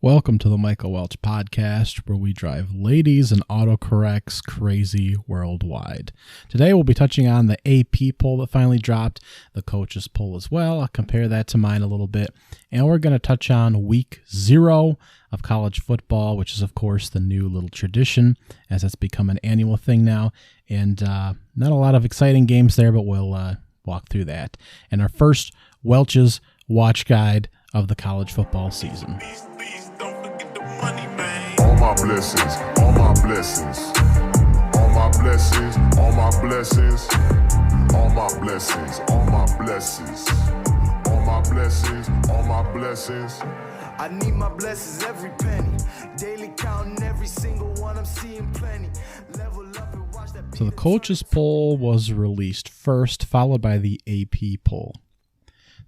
Welcome to the Michael Welch podcast, where we drive ladies and autocorrects crazy worldwide. Today we'll be touching on the AP poll that finally dropped, the coaches poll as well. I'll compare that to mine a little bit. And we're going to touch on week 0 of college football, which is, of course, the new little tradition, as it's become an annual thing now. And not a lot of exciting games there, but we'll walk through that. And our first Welch's Watch Guide of the college football season. All my blessings, all my blessings, all my blessings, all my blessings, all my blessings, all my blessings, all my blessings, all my blessings. I need my blessings every penny, daily counting every single one, I'm seeing plenty. Level up and watch that. So the coaches poll was released first, followed by the AP poll.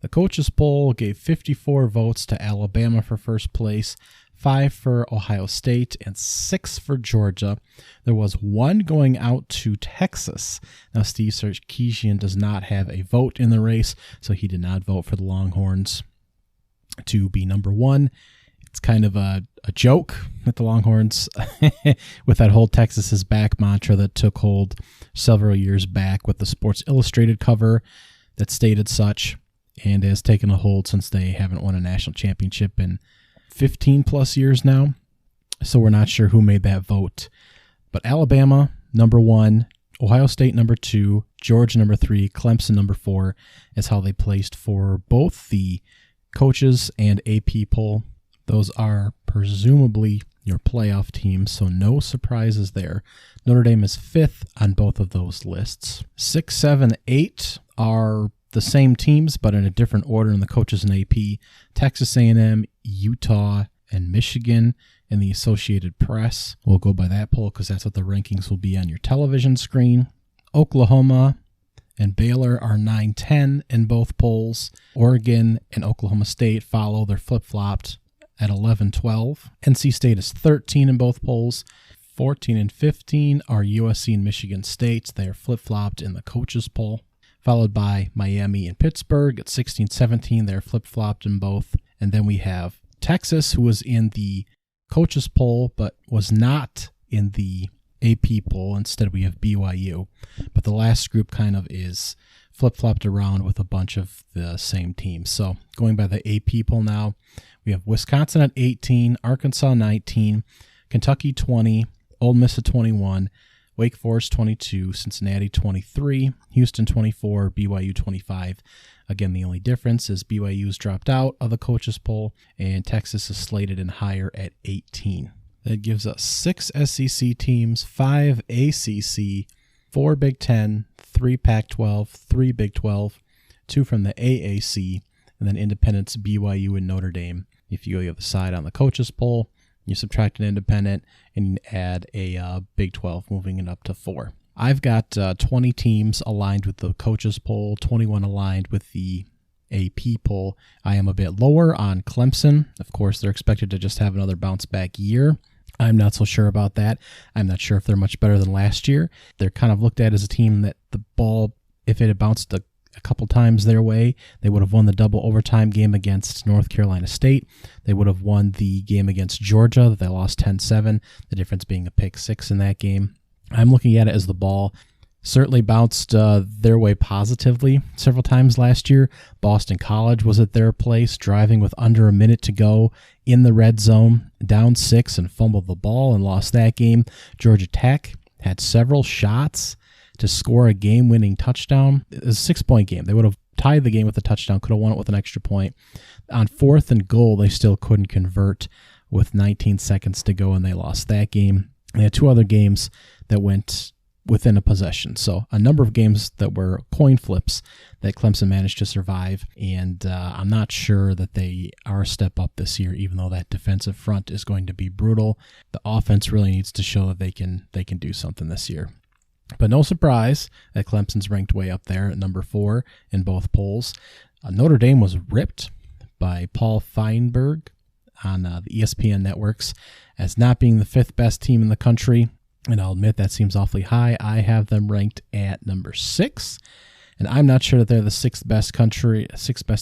The coaches poll gave 54 votes to Alabama for first place, 5 for Ohio State, and 6 for Georgia. There was 1 going out to Texas. Now, Steve Sarkisian does not have a vote in the race, so he did not vote for the Longhorns to be number 1. It's kind of a joke with the Longhorns with that whole Texas is back mantra that took hold several years back with the Sports Illustrated cover that stated such, and has taken a hold since they haven't won a national championship in 15 plus years now. So we're not sure who made that vote. But Alabama, number 1, Ohio State, number 2, Georgia, number 3, Clemson, number 4, is how they placed for both the coaches and AP poll. Those are presumably your playoff teams, so no surprises there. Notre Dame is 5th on both of those lists. 6, 7, 8 are the same teams, but in a different order in the coaches and AP. Texas A&M, Utah, and Michigan in the Associated Press. We'll go by that poll because that's what the rankings will be on your television screen. Oklahoma and Baylor are 9-10 in both polls. Oregon and Oklahoma State follow. They're flip-flopped at 11-12. NC State is 13 in both polls. 14 and 15 are USC and Michigan State. They are flip-flopped in the coaches poll. Followed by Miami and Pittsburgh at 16-17. They're flip-flopped in both. And then we have Texas, who was in the coaches poll, but was not in the AP poll. Instead, we have BYU. But the last group kind of is flip-flopped around with a bunch of the same teams. So going by the AP poll now, we have Wisconsin at 18, Arkansas 19, Kentucky 20, Ole Miss at 21, Wake Forest 22, Cincinnati 23, Houston 24, BYU 25. Again, the only difference is BYU's dropped out of the coaches poll, and Texas is slated in higher at 18. That gives us 6 SEC teams, 5 ACC, 4 Big Ten, 3 Pac-12, 3 Big 12, 2 from the AAC, and then independents BYU and Notre Dame. If you go the other side on the coaches poll, you subtract an independent, and you add a Big 12, moving it up to 4. I've got 20 teams aligned with the coaches poll, 21 aligned with the AP poll. I am a bit lower on Clemson. Of course, they're expected to just have another bounce-back year. I'm not so sure about that. I'm not sure if they're much better than last year. They're kind of looked at as a team that the ball, if it had bounced a couple times their way, they would have won the double overtime game against North Carolina State. They would have won the game against Georgia that they lost 10-7, the difference being a pick 6 in that game. I'm looking at it as the ball certainly bounced their way positively several times last year. Boston College was at their place, driving with under a minute to go in the red zone, down 6 and fumbled the ball and lost that game. Georgia Tech had several shots to score a game-winning touchdown. It was a 6-point game. They would have tied the game with a touchdown, could have won it with an extra point. On 4th and goal, they still couldn't convert with 19 seconds to go, and they lost that game. They had 2 other games that went within a possession. So a number of games that were coin flips that Clemson managed to survive, and I'm not sure that they are a step up this year, even though that defensive front is going to be brutal. The offense really needs to show that they can do something this year. But no surprise that Clemson's ranked way up there at number 4 in both polls. Notre Dame was ripped by Paul Feinberg on the ESPN networks as not being the 5th best team in the country. And I'll admit that seems awfully high. I have them ranked at number 6. And I'm not sure that they're the sixth best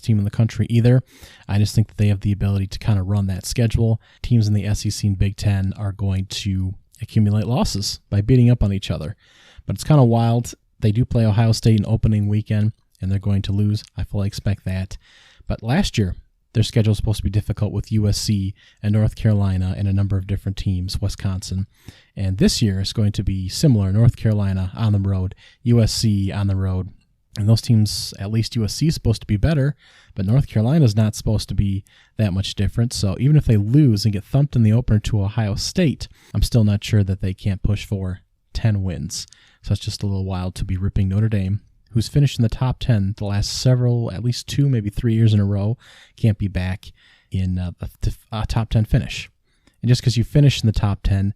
team in the country either. I just think that they have the ability to kind of run that schedule. Teams in the SEC and Big Ten are going to accumulate losses by beating up on each other. But it's kind of wild. They do play Ohio State in opening weekend, and they're going to lose. I fully expect that. But last year, their schedule was supposed to be difficult with USC and North Carolina and a number of different teams, Wisconsin. And this year is going to be similar. North Carolina on the road, USC on the road. And those teams, at least USC is supposed to be better, but North Carolina is not supposed to be that much different. So even if they lose and get thumped in the opener to Ohio State, I'm still not sure that they can't push for 10 wins. So it's just a little wild to be ripping Notre Dame, who's finished in the top 10 the last several, at least 2, maybe 3 years in a row, can't be back in the top 10 finish. And just because you finish in the top 10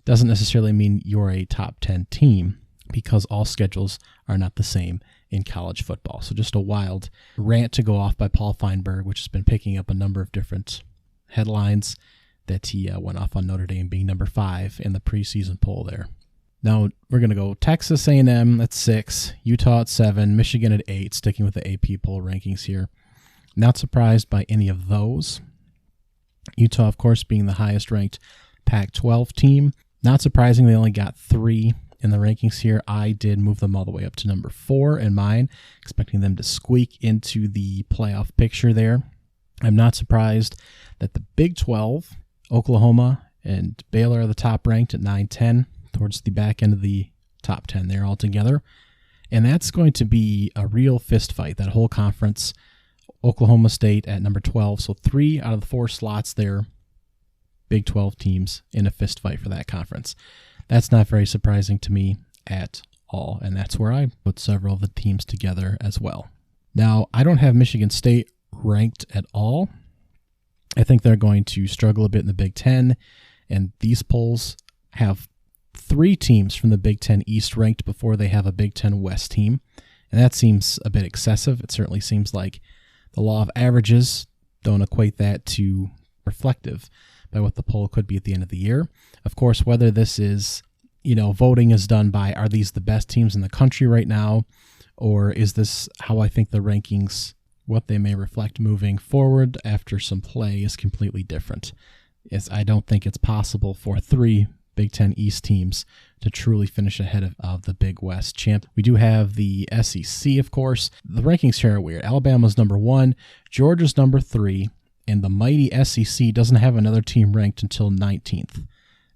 doesn't necessarily mean you're a top 10 team, because all schedules are not the same in college football. So just a wild rant to go off by Paul Feinberg, which has been picking up a number of different headlines, that he went off on Notre Dame being number 5 in the preseason poll there. Now we're going to go Texas A&M at 6, Utah at 7, Michigan at 8, sticking with the AP poll rankings here. Not surprised by any of those. Utah, of course, being the highest ranked Pac-12 team. Not surprising, they only got 3 in the rankings here. I did move them all the way up to number 4 in mine, expecting them to squeak into the playoff picture there. I'm not surprised that the Big 12, Oklahoma and Baylor are the top ranked at 9-10, towards the back end of the top 10 there altogether. And that's going to be a real fist fight, that whole conference. Oklahoma State at number 12, so 3 out of the 4 slots there, Big 12 teams in a fist fight for that conference. That's not very surprising to me at all, and that's where I put several of the teams together as well. Now, I don't have Michigan State ranked at all. I think they're going to struggle a bit in the Big Ten, and these polls have 3 teams from the Big Ten East ranked before they have a Big Ten West team, and that seems a bit excessive. It certainly seems like the law of averages don't equate that to reflective by what the poll could be at the end of the year. Of course, whether this is, voting is done by, are these the best teams in the country right now, or is this how I think the rankings, what they may reflect moving forward after some play, is completely different. I don't think it's possible for 3 Big Ten East teams to truly finish ahead of the Big West champ. We do have the SEC, of course. The rankings here are weird. Alabama's number 1, Georgia's number 3, and the mighty SEC doesn't have another team ranked until 19th,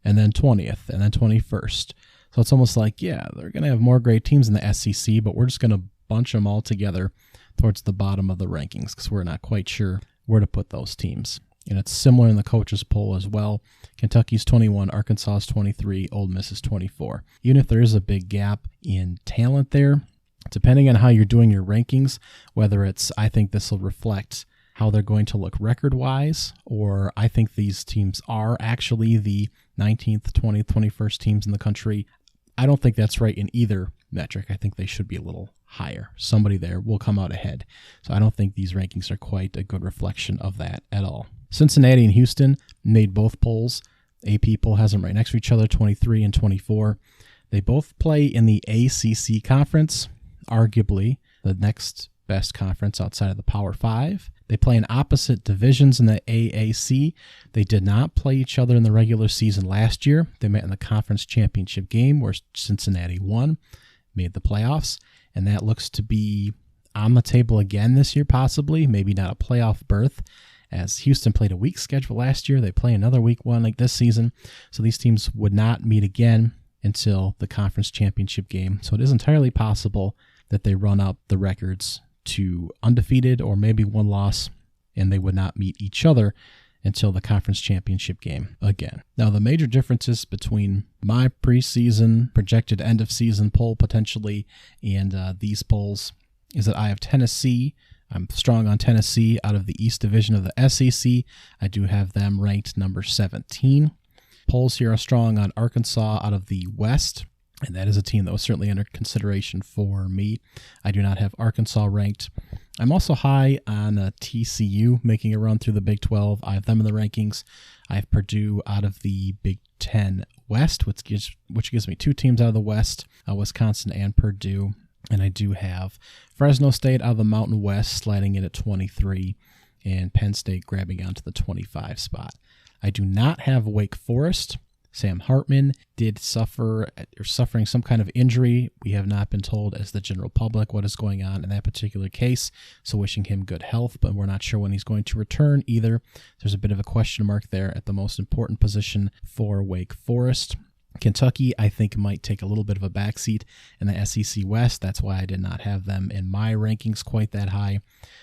and then 20th, and then 21st. So it's almost like, yeah, they're going to have more great teams in the SEC, but we're just going to bunch them all together towards the bottom of the rankings because we're not quite sure where to put those teams. And it's similar in the coaches poll as well. Kentucky's 21, Arkansas's 23, Ole Miss is 24. Even if there is a big gap in talent there, depending on how you're doing your rankings, whether it's, I think this will reflect how they're going to look record-wise, or I think these teams are actually the 19th, 20th, 21st teams in the country. I don't think that's right in either metric. I think they should be a little higher. Somebody there will come out ahead. So I don't think these rankings are quite a good reflection of that at all. Cincinnati and Houston made both polls. AP poll has them right next to each other, 23 and 24. They both play in the ACC conference, arguably the next best conference outside of the Power 5. They play in opposite divisions in the AAC. They did not play each other in the regular season last year. They met in the conference championship game where Cincinnati won, made the playoffs, and that looks to be on the table again this year, possibly, maybe not a playoff berth, as Houston played a weak schedule last year. They play another week 1 like this season, so these teams would not meet again until the conference championship game. So it is entirely possible that they run up the records to undefeated or maybe 1 loss, and they would not meet each other until the conference championship game again. Now, the major differences between my preseason projected end of season poll potentially and these polls is that I have Tennessee. I'm strong on Tennessee out of the East Division of the SEC. I do have them ranked number 17. Polls here are strong on Arkansas out of the West, and that is a team that was certainly under consideration for me. I do not have Arkansas ranked. I'm also high on TCU making a run through the Big 12. I have them in the rankings. I have Purdue out of the Big 10 West, which gives me 2 teams out of the West, Wisconsin and Purdue. And I do have Fresno State out of the Mountain West sliding in at 23 and Penn State grabbing onto the 25 spot. I do not have Wake Forest. Sam Hartman did suffering some kind of injury. We have not been told as the general public what is going on in that particular case, so wishing him good health, but we're not sure when he's going to return either. There's a bit of a question mark there at the most important position for Wake Forest. Kentucky, I think, might take a little bit of a backseat in the SEC West. That's why I did not have them in my rankings quite that high.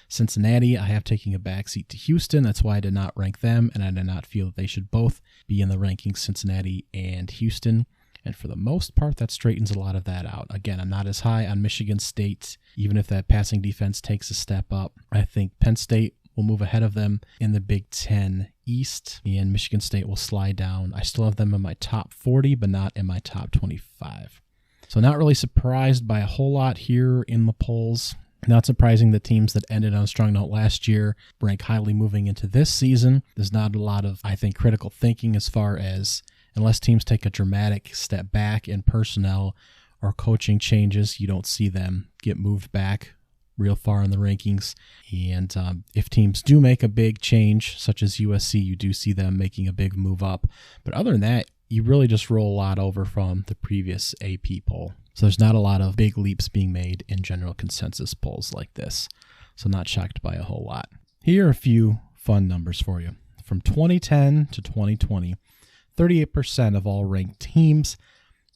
Cincinnati, I have taking a backseat to Houston. That's why I did not rank them, and I did not feel that they should both be in the rankings, Cincinnati and Houston. And for the most part, that straightens a lot of that out. Again, I'm not as high on Michigan State, even if that passing defense takes a step up. I think Penn State will move ahead of them in the Big Ten East, and Michigan State will slide down. I still have them in my top 40, but not in my top 25. So not really surprised by a whole lot here in the polls. Not surprising that teams that ended on a strong note last year rank highly moving into this season. There's not a lot of, I think, critical thinking as far as, unless teams take a dramatic step back in personnel or coaching changes, you don't see them get moved back real far in the rankings. And if teams do make a big change, such as USC, you do see them making a big move up. But other than that, you really just roll a lot over from the previous AP poll. So there's not a lot of big leaps being made in general consensus polls like this. So not shocked by a whole lot. Here are a few fun numbers for you. From 2010 to 2020, 38% of all ranked teams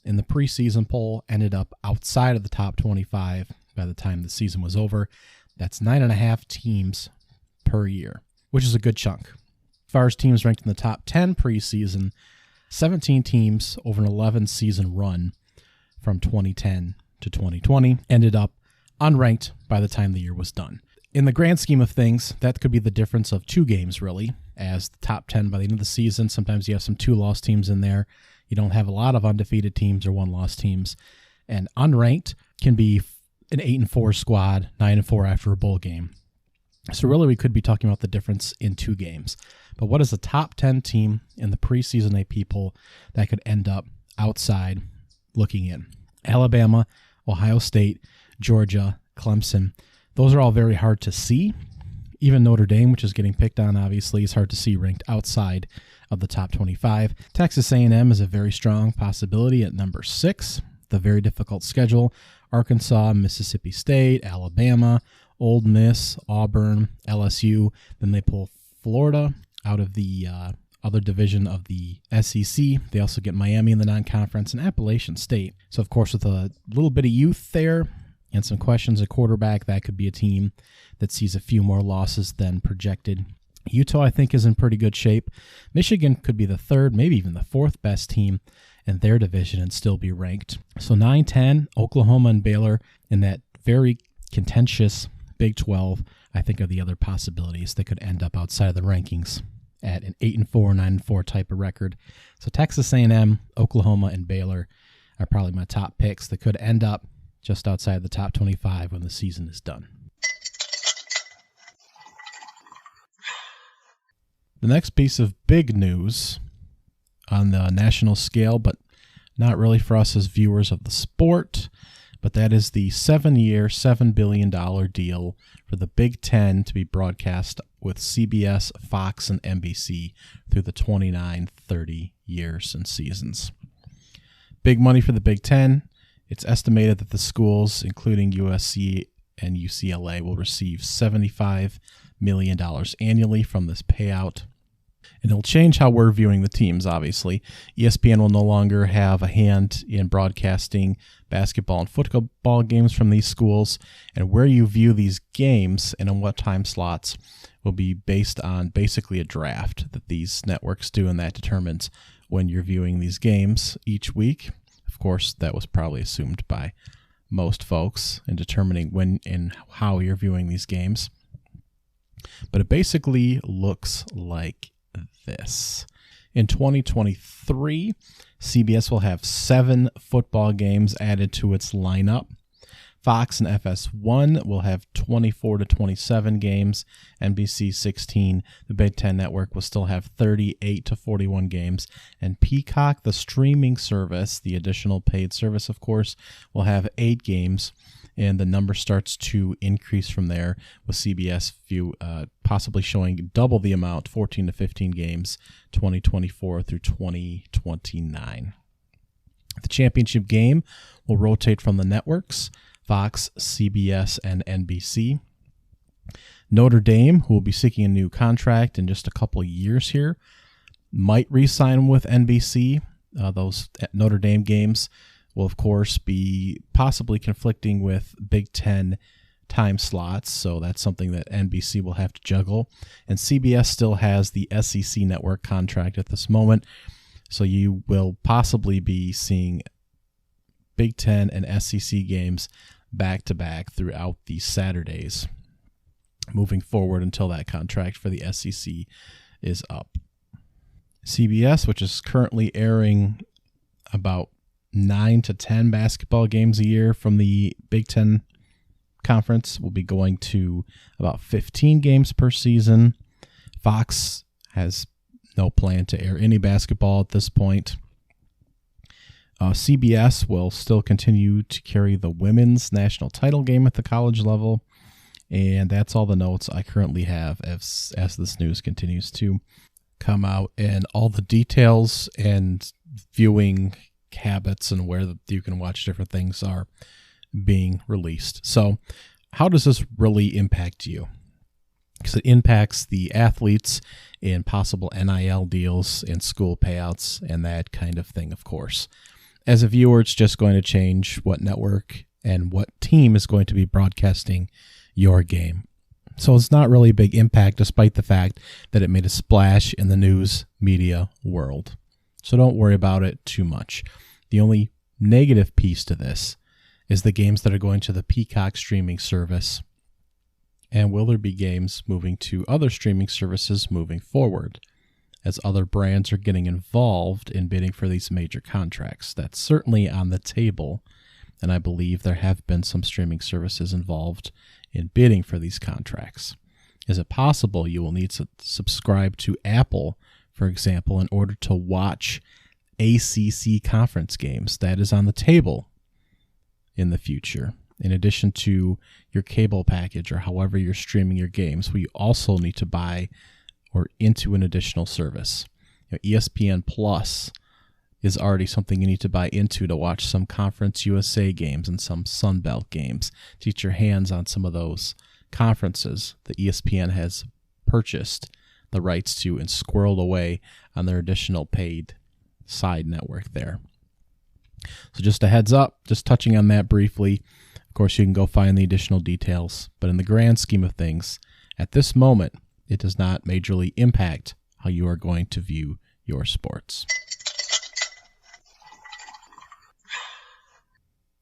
in the preseason poll ended up outside of the top 25 by the time the season was over. That's 9.5 teams per year, which is a good chunk. As far as teams ranked in the top 10 preseason, 17 teams over an 11-season run from 2010 to 2020 ended up unranked by the time the year was done. In the grand scheme of things, that could be the difference of 2 games, really, as the top 10 by the end of the season. Sometimes you have some 2-loss teams in there. You don't have a lot of undefeated teams or 1-loss teams. And unranked can be an 8-4 squad, 9-4 after a bowl game. So really we could be talking about the difference in 2 games. But what is a top 10 team in the preseason AP poll that could end up outside looking in? Alabama, Ohio State, Georgia, Clemson. Those are all very hard to see. Even Notre Dame, which is getting picked on, obviously, is hard to see ranked outside of the top 25. Texas A&M is a very strong possibility at number 6. The very difficult schedule. Arkansas, Mississippi State, Alabama, Ole Miss, Auburn, LSU. Then they pull Florida out of the other division of the SEC. They also get Miami in the non-conference and Appalachian State. So, of course, with a little bit of youth there and some questions at quarterback, that could be a team that sees a few more losses than projected. Utah, I think, is in pretty good shape. Michigan could be the 3rd, maybe even the 4th best team in their division and still be ranked. So 9-10, Oklahoma and Baylor in that very contentious Big 12, I think, are the other possibilities that could end up outside of the rankings at an 8-4, 9-4 type of record. So Texas A&M, Oklahoma, and Baylor are probably my top picks that could end up just outside the top 25 when the season is done. The next piece of big news on the national scale, but not really for us as viewers of the sport, but that is the 7-year, $7 billion deal for the Big Ten to be broadcast with CBS, Fox, and NBC through the 29-30 years and seasons. Big money for the Big Ten. It's estimated that the schools, including USC and UCLA, will receive $75 million annually from this payout. And it'll change how we're viewing the teams, obviously. ESPN will no longer have a hand in broadcasting basketball and football games from these schools. And where you view these games and on what time slots will be based on basically a draft that these networks do, and that determines when you're viewing these games each week. Of course, that was probably assumed by most folks in determining when and how you're viewing these games. But it basically looks like this. In 2023, CBS will have 7 football games added to its lineup. Fox and FS1 will have 24 to 27 games, NBC 16. The Big Ten Network will still have 38 to 41 games, and Peacock, the streaming service, the additional paid service, of course, will have 8 games, and the number starts to increase from there, with CBS possibly showing double the amount, 14 to 15 games, 2024 through 2029. The championship game will rotate from the networks, Fox, CBS, and NBC. Notre Dame, who will be seeking a new contract in just a couple of years here, might re-sign with NBC. Those Notre Dame games will, of course, be possibly conflicting with Big Ten time slots, so that's something that NBC will have to juggle. And CBS still has the SEC network contract at this moment, so you will possibly be seeing Big Ten and SEC games back-to-back throughout these Saturdays moving forward until that contract for the SEC is up. CBS, which is currently airing about 9 to 10 basketball games a year from the Big Ten Conference, will be going to about 15 games per season. Fox has no plan to air any basketball at this point. CBS will still continue to carry the women's national title game at the college level. And that's all the notes I currently have as this news continues to come out, and all the details and viewing habits and where you can watch different things are being released. So how does this really impact you? Because it impacts the athletes in possible NIL deals and school payouts and that kind of thing, of course. As a viewer, it's just going to change what network and what team is going to be broadcasting your game. So it's not really a big impact, despite the fact that it made a splash in the news media world. So don't worry about it too much. The only negative piece to this is the games that are going to the Peacock streaming service. And will there be games moving to other streaming services moving forward, as other brands are getting involved in bidding for these major contracts? That's certainly on the table, and I believe there have been some streaming services involved in bidding for these contracts. Is it possible you will need to subscribe to Apple, for example, in order to watch ACC conference games? That is on the table in the future. In addition to your cable package or however you're streaming your games, we also need to buy or into an additional service. ESPN Plus is already something you need to buy into to watch some Conference USA games and some Sun Belt games, to get your hands on some of those conferences that ESPN has purchased the rights to and squirreled away on their additional paid side network there. So just a heads up, just touching on that briefly. Of course, you can go find the additional details, but in the grand scheme of things, at this moment, it does not majorly impact how you are going to view your sports.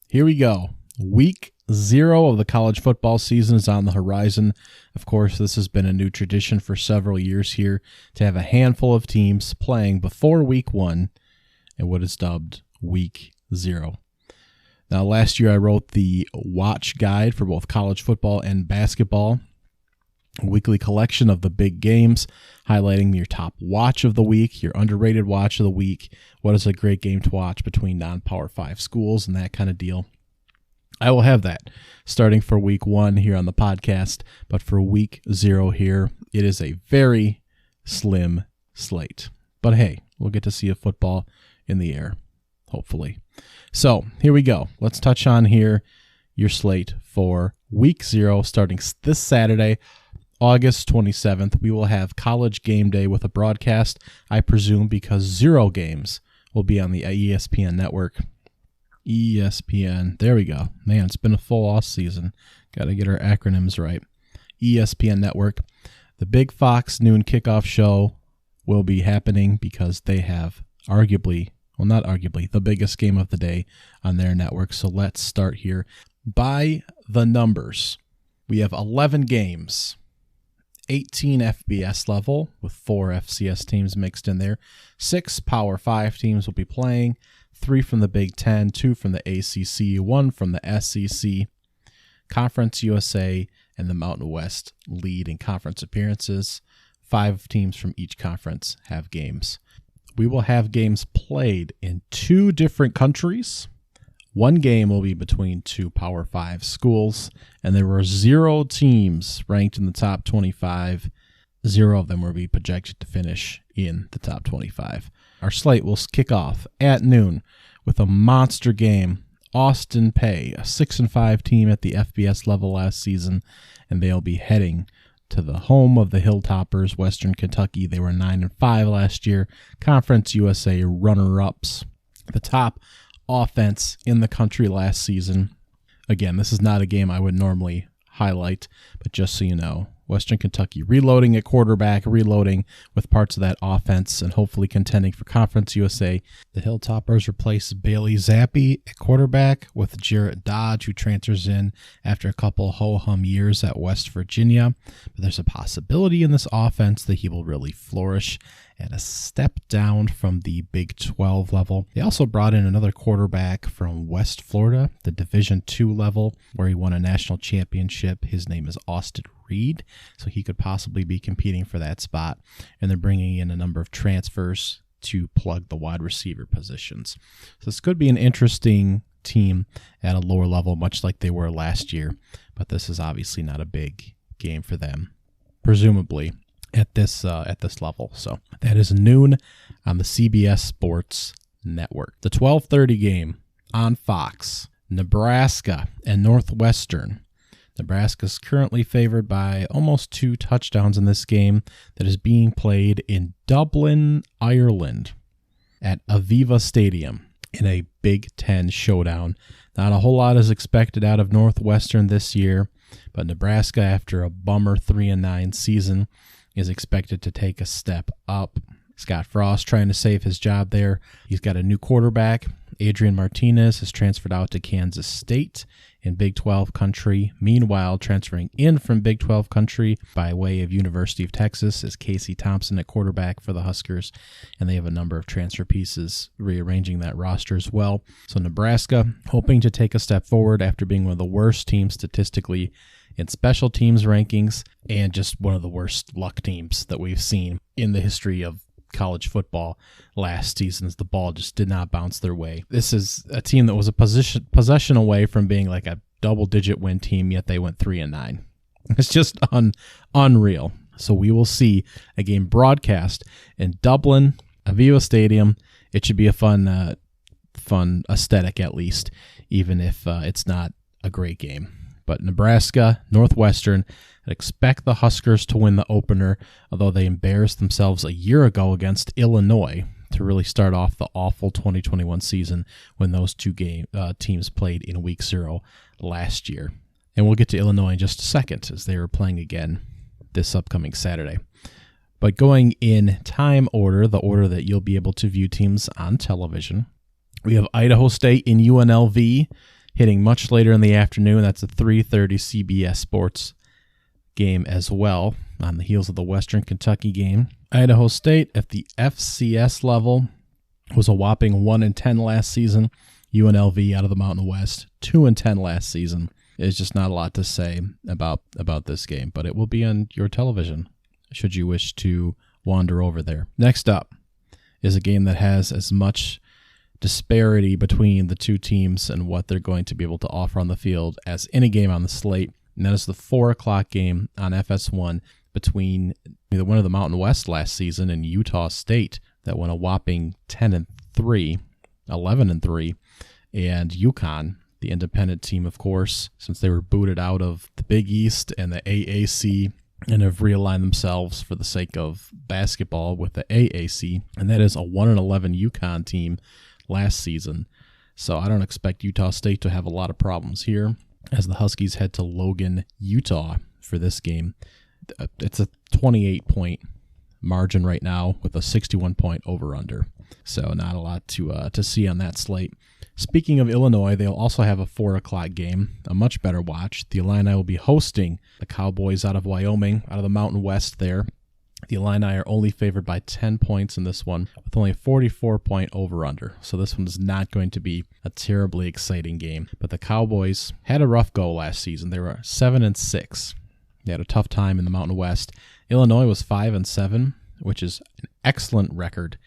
Here we go. Week 0 of the college football season is on the horizon. Of course, this has been a new tradition for several years here to have a handful of teams playing before Week 1 in what is dubbed Week 0. Now, last year I wrote the watch guide for both college football and basketball, a weekly collection of the big games, highlighting your top watch of the week, your underrated watch of the week, what is a great game to watch between non-Power 5 schools, and that kind of deal. I will have that starting for Week 1 here on the podcast, but for Week 0 here, it is a very slim slate. But hey, we'll get to see a football in the air, hopefully. So here we go. Let's touch on here your slate for Week 0 starting this Saturday, August 27th. We will have College Game Day with a broadcast, I presume, because 0 games will be on the ESPN network. ESPN. There we go. Man, it's been a full off season. Got to get our acronyms right. ESPN network. The Big Fox noon kickoff show will be happening because they have arguably, well, not arguably, the biggest game of the day on their network. So let's start here. By the numbers, we have 11 games, 18 FBS level with 4 FCS teams mixed in there. 6 Power 5 teams will be playing, 3 from the Big Ten, 2 from the ACC, 1 from the SEC. Conference USA and the Mountain West lead in conference appearances. 5 teams from each conference have games. We will have games played in 2 different countries, One game will be between two Power 5 schools, and there were 0 teams ranked in the top 25. 0 of them will be projected to finish in the top 25. Our slate will kick off at noon with a monster game. Austin Peay, a 6-5 team at the FBS level last season, and they'll be heading to the home of the Hilltoppers, Western Kentucky. They were 9-5 last year, Conference USA runner-ups. The top offense in the country last season. Again, this is not a game I would normally highlight, but just so you know, Western Kentucky reloading at quarterback, reloading with parts of that offense, and hopefully contending for Conference USA. The Hilltoppers replace Bailey Zappi at quarterback with Jarrett Dodge, who transfers in after a couple ho-hum years at West Virginia. But there's a possibility in this offense that he will really flourish at a step down from the Big 12 level. They also brought in another quarterback from West Florida, the Division II level, where he won a national championship. His name is Austin Reed, so he could possibly be competing for that spot. And they're bringing in a number of transfers to plug the wide receiver positions. So this could be an interesting team at a lower level, much like they were last year. But this is obviously not a big game for them, presumably, at this level. So that is noon on the CBS Sports Network. The 12:30 game on Fox, Nebraska and Northwestern. Nebraska is currently favored by almost 2 touchdowns in this game that is being played in Dublin, Ireland at Aviva Stadium in a Big Ten showdown. Not a whole lot is expected out of Northwestern this year, but Nebraska, after a bummer 3-9 season, is expected to take a step up. Scott Frost trying to save his job there. He's got a new quarterback. Adrian Martinez has transferred out to Kansas State in Big 12 country. Meanwhile, transferring in from Big 12 country by way of University of Texas is Casey Thompson at quarterback for the Huskers, and they have a number of transfer pieces rearranging that roster as well. So Nebraska hoping to take a step forward after being one of the worst teams statistically in special teams rankings and just one of the worst luck teams that we've seen in the history of college football last season, as the ball just did not bounce their way. This is a team that was a possession away from being like a double-digit win team, yet they went 3-9. It's just unreal. So we will see a game broadcast in Dublin, Aviva Stadium. It should be a fun aesthetic at least, even if it's not a great game. But Nebraska, Northwestern, I'd expect the Huskers to win the opener, although they embarrassed themselves a year ago against Illinois to really start off the awful 2021 season when those two teams played in Week 0 last year. And we'll get to Illinois in just a second, as they are playing again this upcoming Saturday. But going in time order, the order that you'll be able to view teams on television, we have Idaho State in UNLV, hitting much later in the afternoon. That's a 3:30 CBS Sports game as well, on the heels of the Western Kentucky game. Idaho State at the FCS level was a whopping 1-10 last season. UNLV out of the Mountain West, 2-10 last season. There's just not a lot to say about this game, but it will be on your television should you wish to wander over there. Next up is a game that has as much disparity between the two teams and what they're going to be able to offer on the field as any game on the slate, and that is the 4 o'clock game on FS1 between the winner of the Mountain West last season and Utah State that went a whopping 10-3, 11-3, and UConn, the independent team, of course, since they were booted out of the Big East and the AAC and have realigned themselves for the sake of basketball with the AAC, and that is a 1-11 UConn team last season. So I don't expect Utah State to have a lot of problems here as the Huskies head to Logan, Utah for this game. It's a 28-point margin right now with a 61-point over-under. So not a lot to see on that slate. Speaking of Illinois, they'll also have a 4 o'clock game, a much better watch. The Illini will be hosting the Cowboys out of Wyoming, out of the Mountain West there. The Illini are only favored by 10 points in this one, with only a 44-point over-under. So this one is not going to be a terribly exciting game. But the Cowboys had a rough go last season. They were 7-6. They had a tough time in the Mountain West. Illinois was 5-7, which is an excellent record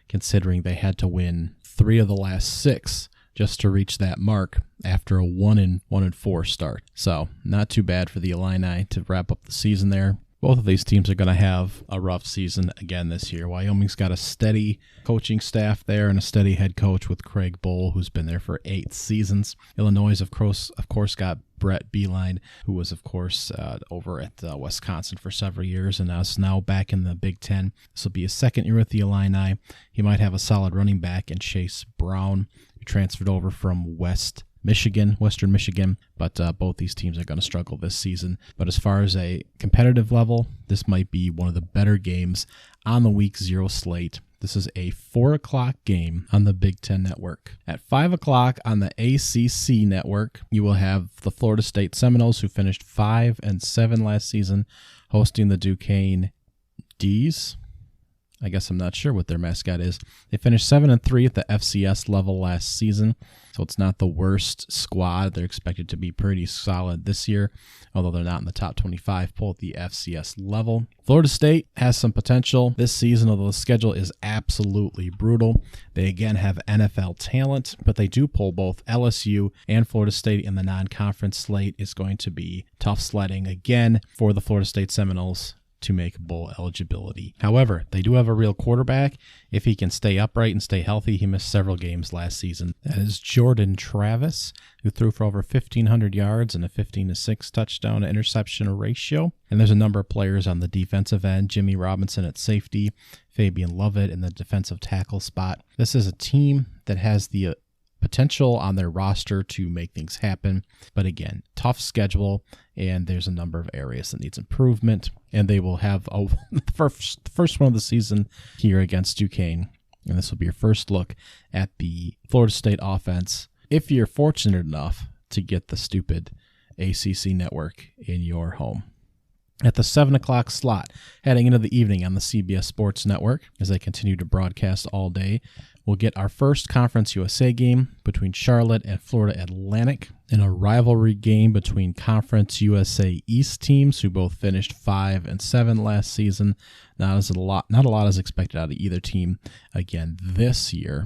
considering they had to win 3 of the last 6 just to reach that mark after a 1-4 start. So not too bad for the Illini to wrap up the season there. Both of these teams are going to have a rough season again this year. Wyoming's got a steady coaching staff there and a steady head coach with Craig Bohl, who's been there for 8 seasons. Illinois, of course, got Brett Beeline, who was, of course, over at Wisconsin for several years and is now back in the Big Ten. This will be his second year with the Illini. He might have a solid running back in Chase Brown, who transferred over from Western Michigan, but both these teams are going to struggle this season. But as far as a competitive level, this might be one of the better games on the Week 0 slate. This is a 4 o'clock game on the Big Ten Network. At 5 o'clock on the ACC Network, you will have the Florida State Seminoles, who finished 5-7 last season, hosting the Duquesne D's. I guess I'm not sure what their mascot is. They finished 7-3 at the FCS level last season, so it's not the worst squad. They're expected to be pretty solid this year, although they're not in the top 25 poll at the FCS level. Florida State has some potential this season, although the schedule is absolutely brutal. They again have NFL talent, but they do pull both LSU and Florida State in the non-conference slate. It's going to be tough sledding again for the Florida State Seminoles to make bowl eligibility. However, they do have a real quarterback. If he can stay upright and stay healthy, he missed several games last season. That is Jordan Travis, who threw for over 1,500 yards and a 15-6 touchdown to interception ratio. And there's a number of players on the defensive end. Jimmy Robinson at safety, Fabian Lovett in the defensive tackle spot. This is a team that has the potential on their roster to make things happen. But again, tough schedule, and there's a number of areas that needs improvement. And they will have the first one of the season here against Duquesne. And this will be your first look at the Florida State offense, if you're fortunate enough to get the stupid ACC network in your home. At the 7 o'clock slot, heading into the evening on the CBS Sports Network, as they continue to broadcast all day, we'll get our first Conference USA game between Charlotte and Florida Atlantic, and a rivalry game between Conference USA East teams, who both finished 5-7 last season. Not a lot is expected out of either team again this year.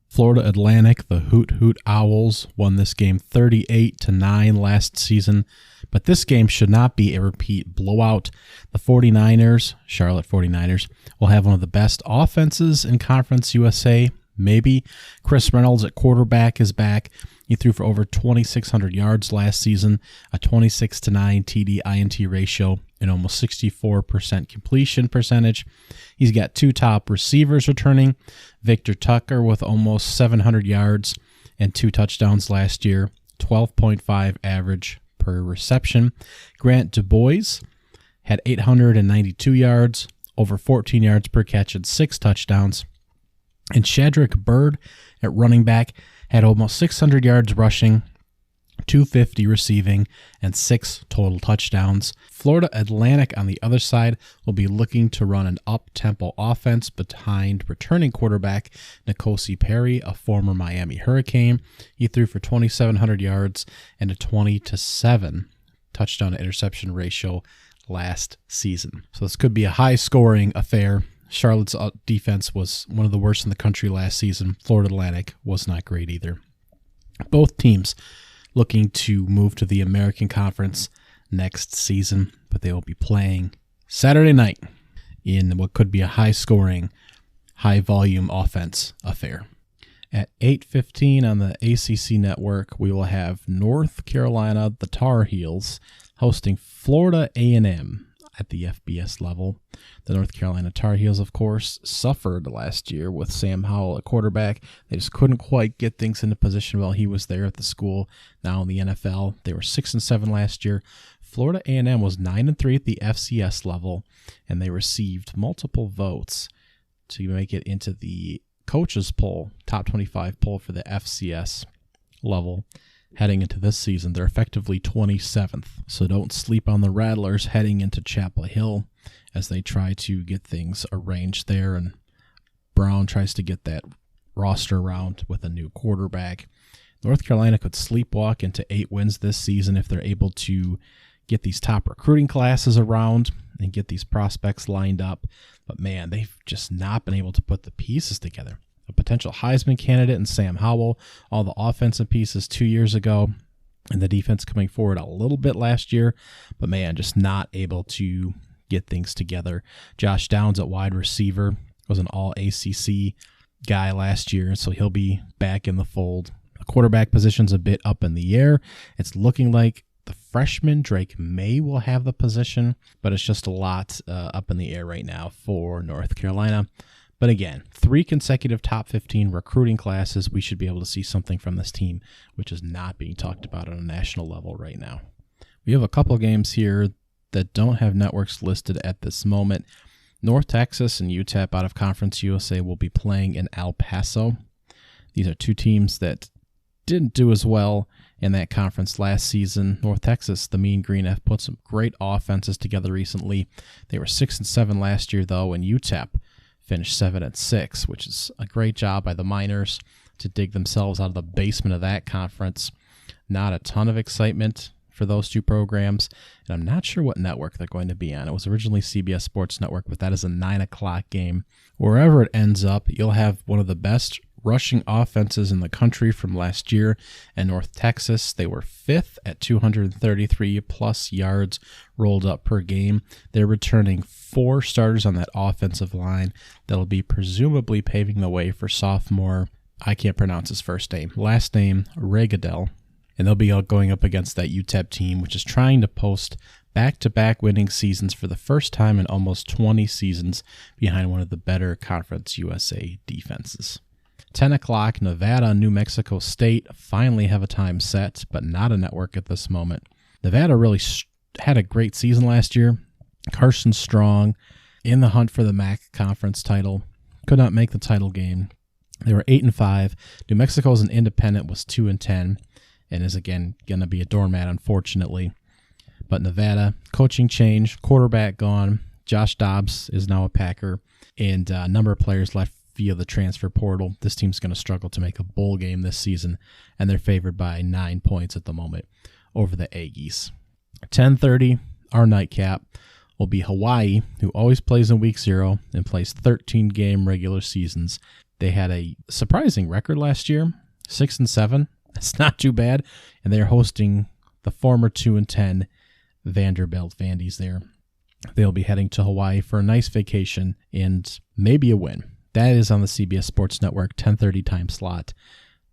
Florida Atlantic, the Hoot Hoot Owls, won this game 38-9 last season, but this game should not be a repeat blowout. The 49ers, Charlotte 49ers, will have one of the best offenses in Conference USA, maybe. Chris Reynolds at quarterback is back. He threw for over 2,600 yards last season, a 26-9 TD-INT ratio, and almost 64% completion percentage. He's got 2 top receivers returning. Victor Tucker with almost 700 yards and 2 touchdowns last year, 12.5 average per reception. Grant DuBois had 892 yards, over 14 yards per catch, and 6 touchdowns. And Shadrack Bird at running back had almost 600 yards rushing, 250 receiving, and 6 total touchdowns. Florida Atlantic, on the other side, will be looking to run an up-tempo offense behind returning quarterback N'Kosi Perry, a former Miami Hurricane. He threw for 2,700 yards and a 20-7 touchdown to interception ratio last season. So this could be a high-scoring affair. Charlotte's defense was one of the worst in the country last season. Florida Atlantic was not great either. Both teams looking to move to the American Conference next season, but they will be playing Saturday night in what could be a high-scoring, high-volume offense affair. At 8:15 on the ACC network, we will have North Carolina, the Tar Heels, hosting Florida A&M at the FBS level. The North Carolina Tar Heels, of course, suffered last year with Sam Howell at quarterback. They just couldn't quite get things into position while he was there at the school. Now in the NFL, they were 6-7 last year. Florida A&M was 9-3 at the FCS level, and they received multiple votes to make it into the coaches poll, top 25 poll for the FCS level. Heading into this season, they're effectively 27th. So don't sleep on the Rattlers heading into Chapel Hill as they try to get things arranged there. And Brown tries to get that roster around with a new quarterback. North Carolina could sleepwalk into 8 wins this season if they're able to get these top recruiting classes around and get these prospects lined up. But man, they've just not been able to put the pieces together. potential Heisman candidate in Sam Howell, all the offensive pieces 2 years ago, and the defense coming forward a little bit last year, but man, just not able to get things together. Josh Downs at wide receiver was an all-ACC guy last year, so he'll be back in the fold. The quarterback position's a bit up in the air. It's looking like the freshman Drake May will have the position, but it's just a lot up in the air right now for North Carolina. But again, 3 consecutive top 15 recruiting classes. We should be able to see something from this team, which is not being talked about on a national level right now. We have a couple games here that don't have networks listed at this moment. North Texas and UTEP out of Conference USA will be playing in El Paso. These are 2 teams that didn't do as well in that conference last season. North Texas, the Mean Green, have put some great offenses together recently. They were 6-7 last year, though, and UTEP finished 7-6, which is a great job by the Miners to dig themselves out of the basement of that conference. Not a ton of excitement for those 2 programs, and I'm not sure what network they're going to be on. It was originally CBS Sports Network, but that is a 9 o'clock game. Wherever it ends up, you'll have one of the best rushing offenses in the country from last year. And North Texas, they were 5th at 233 plus yards rolled up per game. They're returning 4 starters on that offensive line that'll be presumably paving the way for sophomore, I can't pronounce his first name, last name Regadel. And they'll be going up against that UTEP team, which is trying to post back-to-back winning seasons for the first time in almost 20 seasons behind one of the better Conference USA defenses. 10 o'clock, Nevada, New Mexico State finally have a time set, but not a network at this moment. Nevada really had a great season last year. Carson Strong in the hunt for the MAC conference title. Could not make the title game. They were 8-5. New Mexico as an independent was 2-10 and is again going to be a doormat, unfortunately. But Nevada, coaching change, quarterback gone. Josh Dobbs is now a Packer, and a number of players left via the transfer portal. This team's going to struggle to make a bowl game this season, and they're favored by 9 points at the moment over the Aggies. 10:30, our nightcap will be Hawaii, who always plays in week 0 and plays 13-game regular seasons. They had a surprising record last year, 6-7. That's not too bad, and they're hosting the former 2-10 Vanderbilt Vandies there. They'll be heading to Hawaii for a nice vacation and maybe a win. That is on the CBS Sports Network, 10:30 time slot.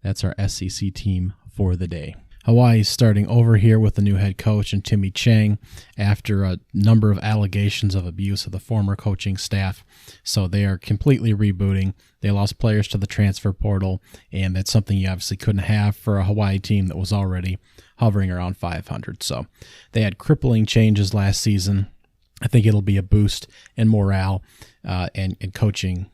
That's our SEC team for the day. Hawaii's starting over here with the new head coach and Timmy Chang after a number of allegations of abuse of the former coaching staff. So they are completely rebooting. They lost players to the transfer portal, and that's something you obviously couldn't have for a Hawaii team that was already hovering around 500. So they had crippling changes last season. I think it'll be a boost in morale and coaching.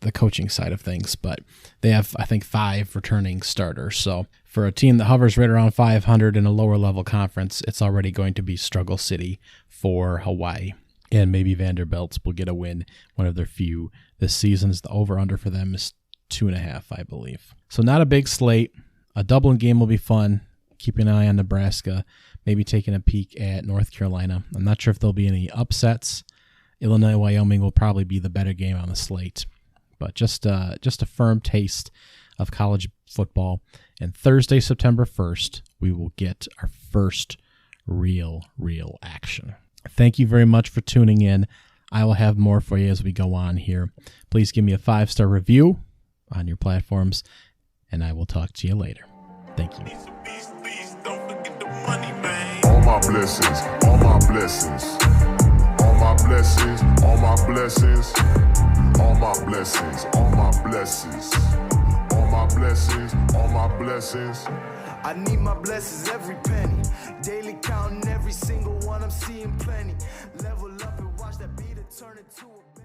The coaching side of things, but they have, I think, 5 returning starters. So for a team that hovers right around 500 in a lower level conference, it's already going to be struggle city for Hawaii. And maybe Vanderbilt will get a win, one of their few this season. The over-under for them is 2.5, I believe. So not a big slate. A Dublin game will be fun. Keeping an eye on Nebraska, maybe taking a peek at North Carolina. I'm not sure if there'll be any upsets. Illinois, Wyoming will probably be the better game on the slate. But just a firm taste of college football. And Thursday, September 1st, we will get our first real action. Thank you very much for tuning in. I will have more for you as we go on here. Please give me a 5-star review on your platforms, and I will talk to you later. Thank you. All my blessings, all my blessings, all my blessings, all my blessings. All my blessings, all my blessings, all my blessings, all my blessings. I need my blessings every penny. Daily counting every single one, I'm seeing plenty. Level up and watch that beat turn into a